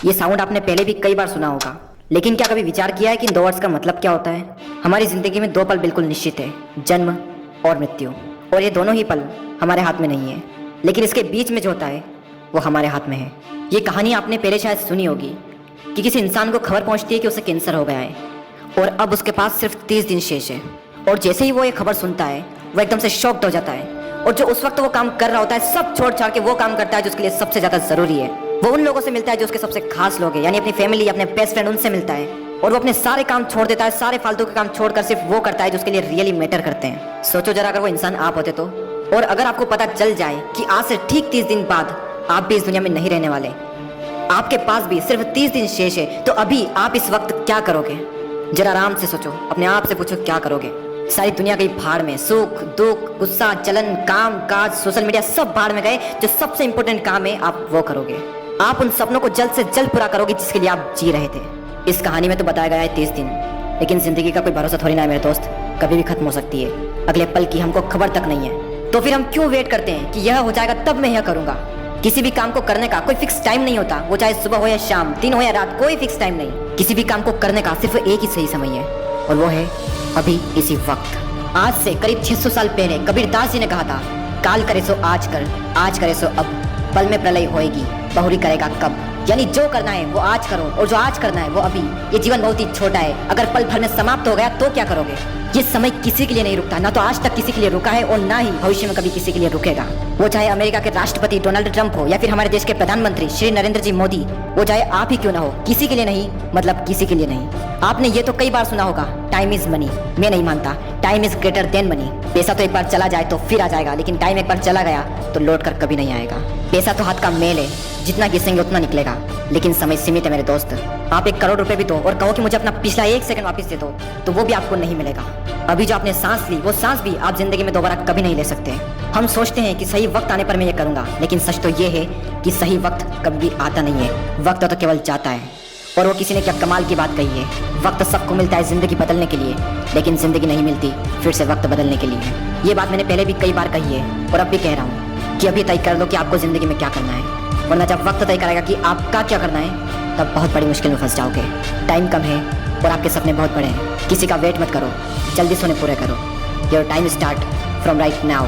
ये साउंड आपने पहले भी कई बार सुना होगा, लेकिन क्या कभी विचार किया है कि इन दो वर्ड्स का मतलब क्या होता है? हमारी जिंदगी में दो पल बिल्कुल निश्चित है, जन्म और मृत्यु। और ये दोनों ही पल हमारे हाथ में नहीं है, लेकिन इसके बीच में जो होता है वो हमारे हाथ में है। ये कहानी आपने पहले शायद सुनी होगी कि किसी इंसान को खबर पहुंचती है कि उसे कैंसर हो गया है और अब उसके पास सिर्फ 30 दिन शेष है। और जैसे ही वो ये खबर सुनता है वो एकदम से शॉक्ड हो जाता है, और जो उस वक्त वो काम कर रहा होता है सब छोड़ छाड़ के वो काम करता है जो उसके लिए सबसे ज्यादा जरूरी है। वो उन लोगों से मिलता है जो उसके सबसे खास लोग हैं, यानी अपनी फैमिली, अपने बेस्ट फ्रेंड, उनसे मिलता है। और वो अपने सारे काम छोड़ देता है, सारे फालतू के काम छोड़कर सिर्फ वो करता है जो उसके लिए रियली मैटर करते हैं। सोचो जरा, अगर वो इंसान आप होते तो, और अगर आपको पता चल जाए कि आज से ठीक 30 दिन बाद आप भी इस दुनिया में नहीं रहने वाले, आपके पास भी सिर्फ 30 दिन शेष है, तो अभी आप इस वक्त क्या करोगे? जरा आराम से सोचो, अपने आप से पूछो क्या करोगे। सारी दुनिया गई भाड़ में, सुख दुख गुस्सा जलन काम काज सोशल मीडिया सब भाड़ में गए। जो सबसे इंपॉर्टेंट काम है आप वो करोगे। आप उन सपनों को जल्द से जल्द पूरा करोगे जिसके लिए आप जी रहे थे। इस कहानी में तो बताया गया है 30 दिन, लेकिन जिंदगी का कोई भरोसा थोड़ी ना है मेरे दोस्त, कभी भी खत्म हो सकती है। अगले पल की हमको खबर तक नहीं है, तो फिर हम क्यों वेट करते हैं कि यह हो जाएगा तब मैं यह करूंगा। किसी भी काम को करने का कोई फिक्स टाइम नहीं होता, वो चाहे सुबह हो या शाम, दिन हो या रात, कोई फिक्स टाइम नहीं। किसी भी काम को करने का सिर्फ एक ही सही समय है, और वो है अभी, इसी वक्त। आज से करीब 600 साल पहले कबीरदास जी ने कहा था, काल करे सो आज कर, आज करे सो अब, पल में प्रलय होएगी, बहुरी करेगा कब। यानी जो करना है वो आज करो, और जो आज करना है वो अभी। ये जीवन बहुत ही छोटा है, अगर पल भर में समाप्त हो गया तो क्या करोगे? ये समय किसी के लिए नहीं रुकता, ना तो आज तक किसी के लिए रुका है और ना ही भविष्य में कभी किसी के लिए रुकेगा। वो चाहे अमेरिका के राष्ट्रपति डोनाल्ड ट्रंप हो या फिर हमारे देश के प्रधानमंत्री श्री नरेंद्र जी मोदी, वो चाहे आप ही क्यों ना हो, किसी के लिए नहीं, मतलब किसी के लिए नहीं। आपने ये तो कई बार सुना होगा, टाइम इज मनी। मैं नहीं मानता, time is greater than money. पैसा तो एक बार चला जाए तो फिर आ जाएगा, लेकिन टाइम एक बार चला गया तो लौट कर कभी नहीं आएगा। पैसा तो हाथ का मेल है, जितना घिसेंगे उतना निकलेगा, लेकिन समय सीमित है मेरे दोस्त। आप 1 करोड़ रुपए भी दो और कहो कि मुझे अपना पिछला 1 सेकंड वापस दे दो, तो वो भी आपको नहीं मिलेगा। अभी जो आपने सांस ली वो सांस भी आप जिंदगी में दोबारा कभी नहीं ले सकते। हम सोचते हैं कि सही वक्त आने पर मैं ये करूंगा, लेकिन सच तो ये है कि सही वक्त कभी भी आता नहीं है। वक्त तो केवल जाता है। और वो किसी ने क्या कमाल की बात कही है, वक्त सबको मिलता है जिंदगी बदलने के लिए, लेकिन जिंदगी नहीं मिलती फिर से वक्त बदलने के लिए। ये बात मैंने पहले भी कई बार कही है और अब भी कह रहा हूँ कि अभी तय कर लो कि आपको जिंदगी में क्या करना है, वरना जब वक्त तय करेगा कि आपका क्या करना है तब बहुत बड़ी मुश्किल में फंस जाओगे। टाइम कम है और आपके सपने बहुत बड़े हैं। किसी का वेट मत करो, जल्दी सोने पूरे करो। Your time start from right now.